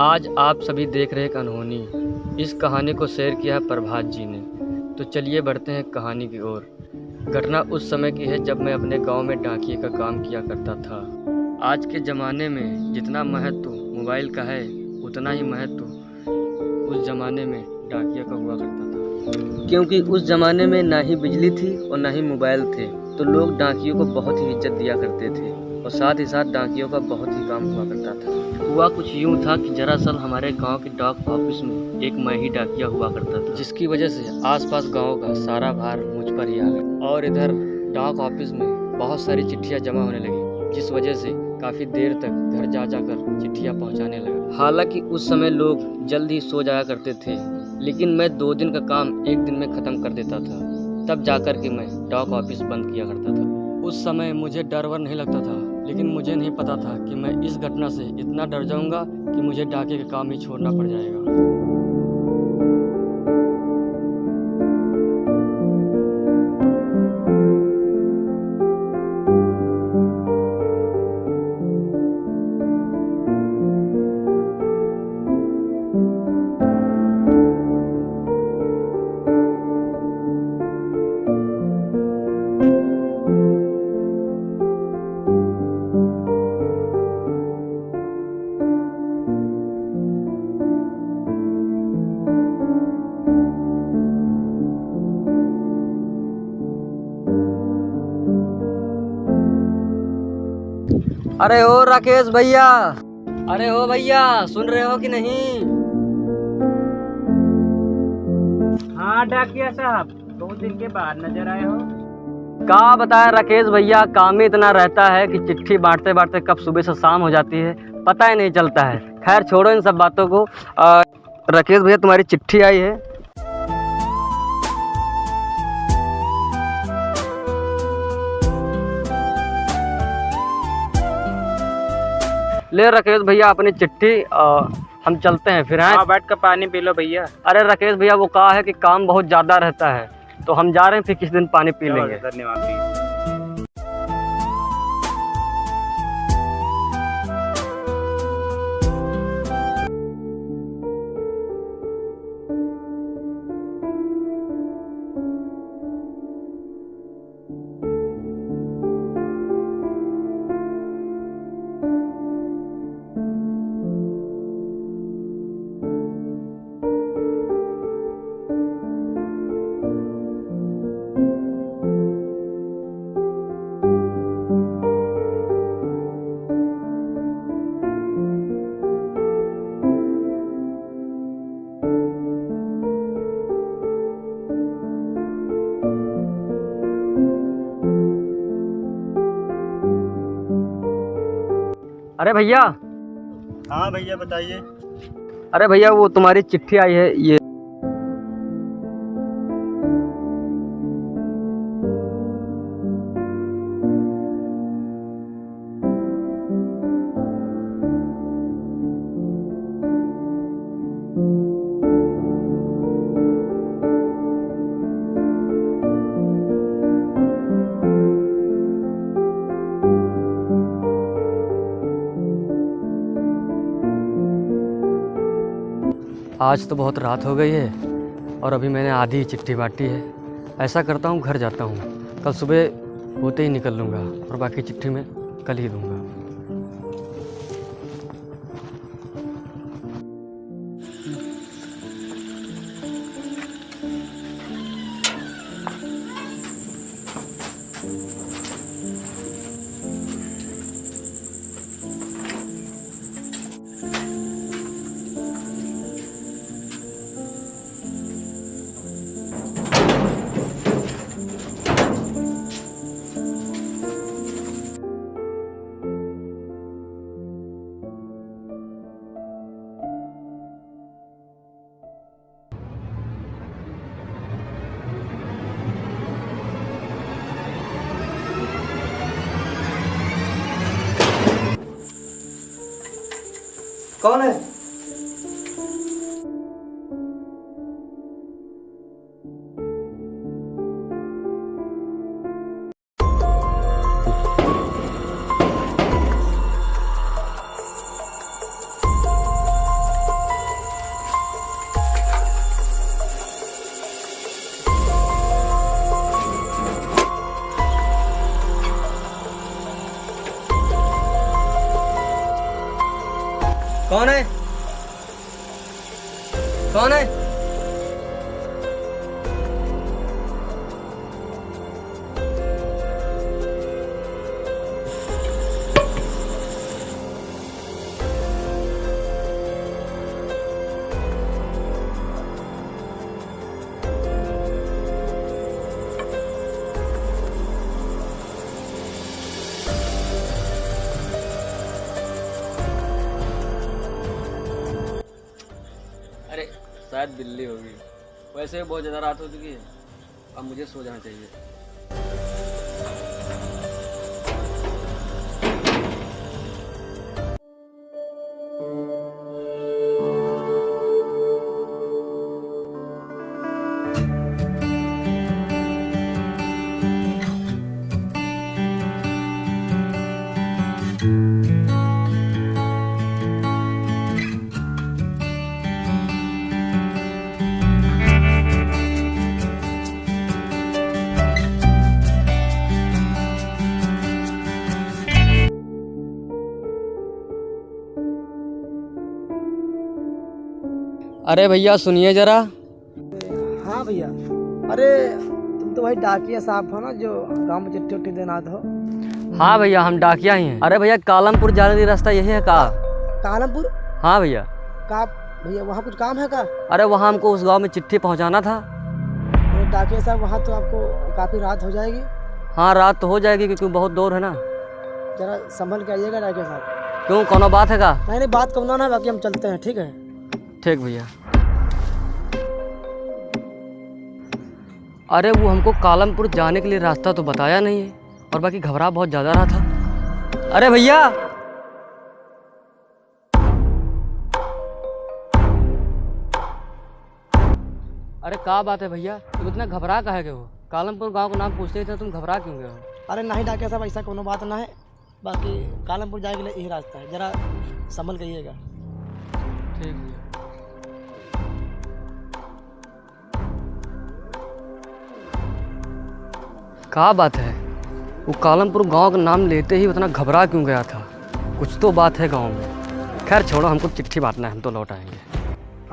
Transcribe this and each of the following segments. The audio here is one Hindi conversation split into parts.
आज आप सभी देख रहे हैं एक अनहोनी। इस कहानी को शेयर किया है प्रभात जी ने। तो चलिए बढ़ते हैं कहानी की ओर। घटना उस समय की है जब मैं अपने गांव में डाकिये का काम किया करता था। आज के ज़माने में जितना महत्व मोबाइल का है उतना ही महत्व उस ज़माने में डाकिया का हुआ करता था, क्योंकि उस ज़माने में ना ही बिजली थी और ना ही मोबाइल थे। तो लोग डाकियों को बहुत ही इज्जत दिया करते थे और साथ ही साथ डाकियों का बहुत ही काम हुआ करता था। हुआ कुछ यूँ था कि दरअसल हमारे गांव के डाक ऑफिस में एक मैं ही डाकिया हुआ करता था, जिसकी वजह से आसपास गांव का सारा भार मुझ पर ही आ गया। और इधर डाक ऑफिस में बहुत सारी चिट्ठियाँ जमा होने लगी, जिस वजह से काफ़ी देर तक घर जा जाकर चिट्ठियाँ पहुँचाने लगा। हालांकि उस समय लोग जल्द ही सो जाया करते थे, लेकिन मैं 2 दिन का काम 1 दिन में ख़त्म कर देता था। तब जाकर के मैं डाक ऑफिस बंद किया करता था। उस समय मुझे डर वर नहीं लगता था, लेकिन मुझे नहीं पता था कि मैं इस घटना से इतना डर जाऊंगा कि मुझे डाके का काम ही छोड़ना पड़ जाएगा। अरे ओ राकेश भैया, अरे हो भैया, सुन रहे हो कि नहीं? हाँ डाकिया साहब, 2 दिन के बाद नजर आए हो। क्या बताए राकेश भैया, काम ही इतना रहता है कि चिट्ठी बांटते बांटते कब सुबह से शाम हो जाती है, पता ही नहीं चलता है। खैर छोड़ो इन सब बातों को। राकेश भैया, तुम्हारी चिट्ठी आई है। ले राकेश भैया अपनी चिट्ठी, हम चलते हैं फिर। हैं बैठ कर पानी पी लो भैया। अरे राकेश भैया, वो कहा है कि काम बहुत ज़्यादा रहता है, तो हम जा रहे हैं, फिर किस दिन पानी पी लेंगे। धन्यवाद। अरे भैया। हाँ भैया बताइए। अरे भैया, वो तुम्हारी चिट्ठी आई है ये। आज तो बहुत रात हो गई है और अभी मैंने आधी ही चिट्ठी बांटी है। ऐसा करता हूँ, घर जाता हूँ, कल सुबह होते ही निकल लूँगा और बाकी चिट्ठी मैं कल ही दूँगा। कौन है? कौन है? कौन है? अरे शायद बिल्ली होगी। वैसे भी बहुत ज़्यादा रात हो चुकी है, अब मुझे सो जाना चाहिए। अरे भैया सुनिए जरा। हाँ भैया। अरे तुम तो भाई डाकिया साहब हो ना, जो गांव में चिट्ठी उट्ठी देना हो। हाँ भैया हम डाकिया ही हैं। अरे भैया कालमपुर जाने का रास्ता यही है का? कालमपुर? हाँ भैया। का भैया वहाँ कुछ काम है का? अरे वहाँ हमको उस गांव में चिट्ठी पहुँचाना था। अरे डाकिया साहब वहाँ तो आपको काफ़ी रात हो जाएगी। हाँ रात तो हो जाएगी क्योंकि बहुत दूर है ना। जरा संभल के आइएगा डाकिया साहब। क्यों कोनो बात है का? नहीं बात कम ना, बाकी हम चलते हैं। ठीक है ठीक भैया। अरे वो हमको कालमपुर जाने के लिए रास्ता तो बताया नहीं है और बाकी घबरा बहुत ज़्यादा रहा था। अरे भैया अरे क्या बात है भैया, तुम इतना घबरा काहे गए हो? कालमपुर गांव का नाम पूछते थे, तुम घबरा क्यों गए हो? अरे नहीं डाकिया साहब ऐसा कोनो बात ना है, बाकी कालमपुर जाने के लिए यही रास्ता है, जरा संभल के आइएगा। ठीक भैया। क्या बात है, वो कालमपुर गांव का नाम लेते ही उतना घबरा क्यों गया था? कुछ तो बात है गांव में। खैर छोड़ो, हमको चिट्ठी बांटना है, हम तो लौट आएंगे।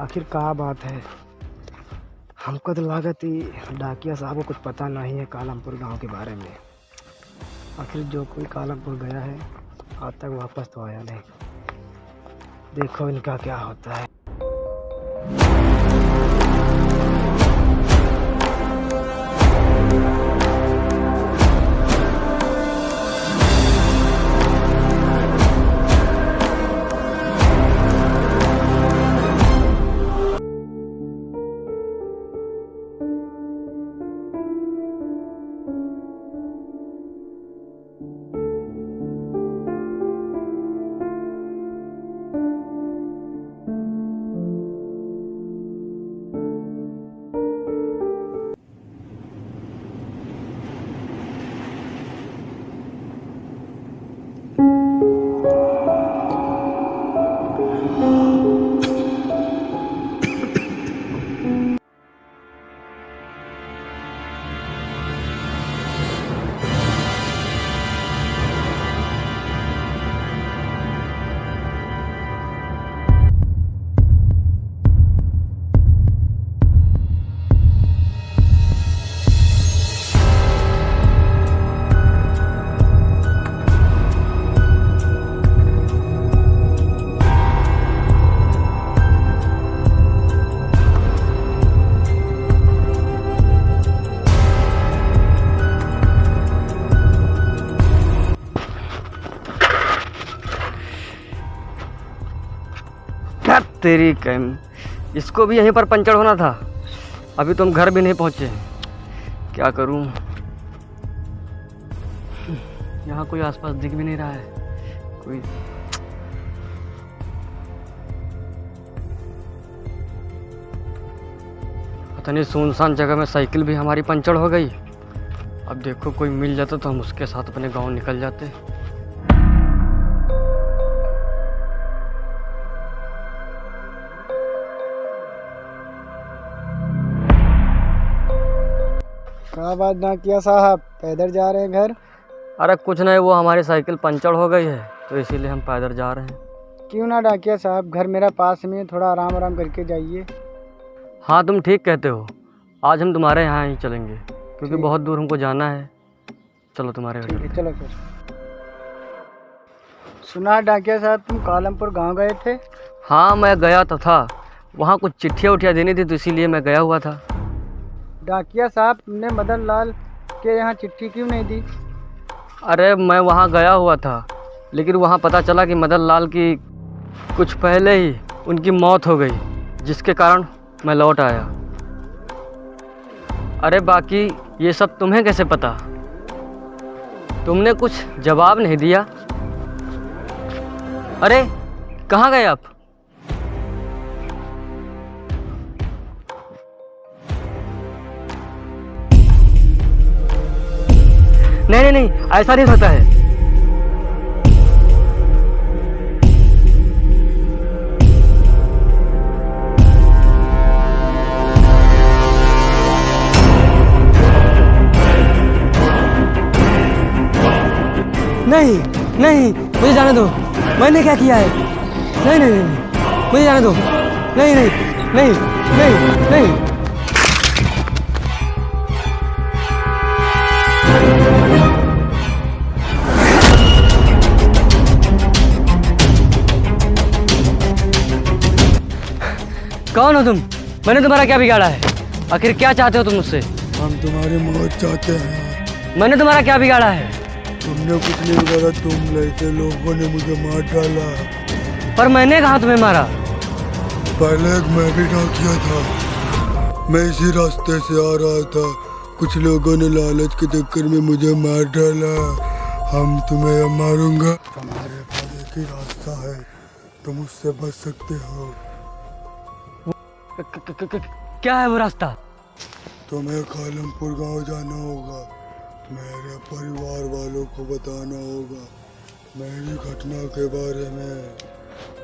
आखिर क्या बात है? हमको तो लागत ही डाकिया साहब को कुछ पता नहीं है कालमपुर गांव के बारे में। आखिर जो कोई कालमपुर गया है आज तक वापस तो आया नहीं। देखो इनका क्या होता है। तेरी कैम, इसको भी यहीं पर पंचर होना था। अभी तो हम घर भी नहीं पहुंचे, क्या करूं? यहाँ कोई आसपास दिख भी नहीं रहा है कोई। पता नहीं, सुनसान जगह में साइकिल भी हमारी पंचर हो गई। अब देखो कोई मिल जाता तो हम उसके साथ अपने गांव निकल जाते। क्या बात डाकिया साहब, पैदल जा रहे हैं घर? अरे कुछ नहीं, वो हमारी साइकिल पंचर हो गई है तो इसीलिए हम पैदल जा रहे हैं। क्यों ना डाकिया साहब, घर मेरा पास में है, थोड़ा आराम आराम करके जाइए। हाँ तुम ठीक कहते हो, आज हम तुम्हारे यहाँ ही चलेंगे क्योंकि ठीक। बहुत दूर हमको जाना है। चलो तुम्हारे घर ठीक है, चलते चलो फिर। सुना डाकिया साहब, तुम कालमपुर गांव गए थे? हैं। हाँ मैं गया तो था, वहाँ कुछ चिट्ठियाँ उठियाँ देनी थी तो इसीलिए मैं गया हुआ था। डाकिया साहब, तुमने मदन लाल के यहाँ चिट्ठी क्यों नहीं दी? अरे मैं वहाँ गया हुआ था, लेकिन वहाँ पता चला कि मदन लाल की कुछ पहले ही उनकी मौत हो गई, जिसके कारण मैं लौट आया। अरे बाकी ये सब तुम्हें कैसे पता? तुमने कुछ जवाब नहीं दिया। अरे कहाँ गए आप? नहीं नहीं नहीं, ऐसा नहीं होता है। नहीं नहीं, मुझे जाने दो, मैंने क्या किया है? नहीं नहीं नहीं, मुझे जाने दो। नहीं नहीं नहीं नहीं नहीं। कौन हो तुम? मैंने तुम्हारा क्या बिगाड़ा है? आखिर क्या चाहते हो तुम मुझसे? हम तुम्हारी मौत चाहते हैं। मैंने तुम्हारा क्या बिगाड़ा है? तुमने कुछ नहीं बिगाड़ा, तुम लड़के लोगों ने मुझे मार डाला। पर मैंने कहा तुम्हें मारा? पहले मैं भी डाकिया था, मैं इसी रास्ते से आ रहा था, कुछ लोगों ने लालच के चक्कर में मुझे मार डाला। हम तुम्हें अब मारूंगा। तुम्हारे पास एक ही रास्ता है, तुम उससे बच सकते हो। क्या है वो रास्ता? तुम्हें कालमपुर गांव जाना होगा, मेरे परिवार वालों को बताना होगा मेरी घटना के बारे में,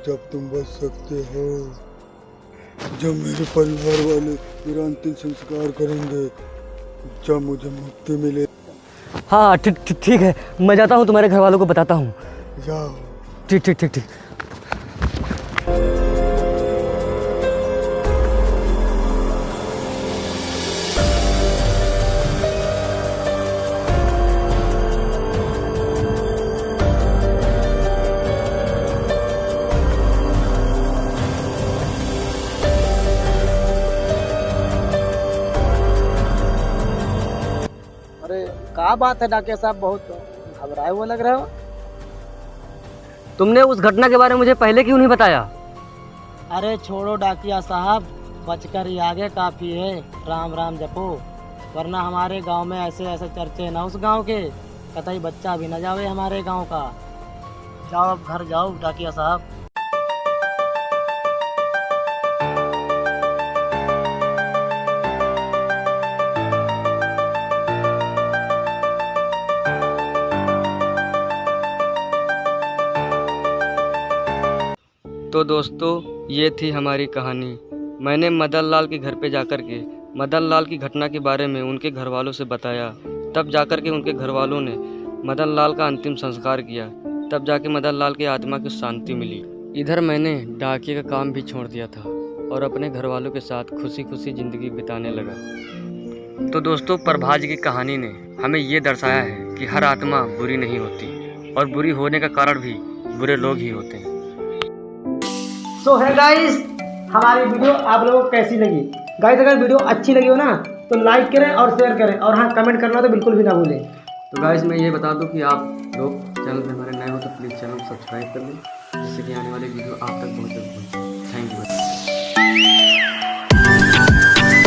जब तुम बच सकते हो। जब मेरे परिवार वाले मेरा अंतिम संस्कार करेंगे, जब मुझे मुक्ति मिले। हाँ ठीक है, मैं जाता हूँ, तुम्हारे घर वालों को बताता हूँ। जाओ। ठीक ठीक ठीक ठीक। अरे क्या बात है डाकिया साहब, बहुत घबराए हुए लग रहे हो। तुमने उस घटना के बारे में मुझे पहले क्यों नहीं बताया? अरे छोड़ो डाकिया साहब, बचकर ही आगे काफी है। राम राम जपो, वरना हमारे गांव में ऐसे ऐसे चर्चे ना उस गांव के, कतई बच्चा भी न जावे हमारे गांव का। जाओ अब घर जाओ डाकिया साहब। तो दोस्तों ये थी हमारी कहानी। मैंने मदन लाल के घर पे जाकर के मदन लाल की घटना के बारे में उनके घर वालों से बताया, तब जाकर के उनके घर वालों ने मदन लाल का अंतिम संस्कार किया, तब जाके मदन लाल की आत्मा को शांति मिली। इधर मैंने डाकिया का काम भी छोड़ दिया था और अपने घर वालों के साथ खुशी खुशी ज़िंदगी बिताने लगा। तो दोस्तों प्रभाज की कहानी ने हमें ये दर्शाया है कि हर आत्मा बुरी नहीं होती और बुरी होने का कारण भी बुरे लोग ही होते हैं। सो है गाइस, हमारी वीडियो आप लोगों को कैसी लगी? गाइस अगर वीडियो अच्छी लगी हो ना तो लाइक करें और शेयर करें, और हाँ कमेंट करना तो बिल्कुल भी ना भूलें। तो गाइस मैं ये बता दूं कि आप लोग चैनल पे हमारे नए हो तो प्लीज़ चैनल को सब्सक्राइब कर लें, जिससे कि आने वाली वीडियो आप तक बहुत जल्द पहुँचे। Thank you.